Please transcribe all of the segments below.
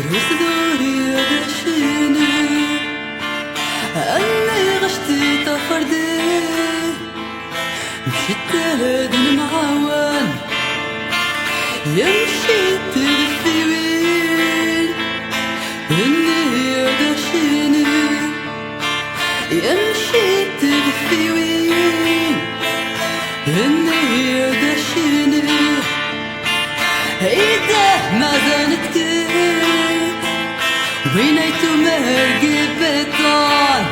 رصدوري دشيني أني غشتي طفردي مشيت لهدن معاون يمشيت للثوين إني دشيني يمشيت للثوين إني دشيني إذا ما زالت وينيت مرقي بيطان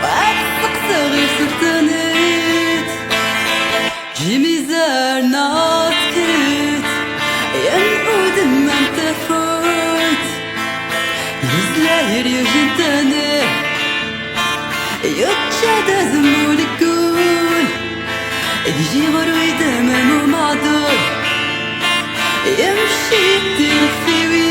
وأبقى صغير سلطانيت جيمي زارنات كيت ينقود ما انتفوت يزلاير يجنتاني يتشاد زمولي كون يجي غروي دمام ومعدول يمشي الثوين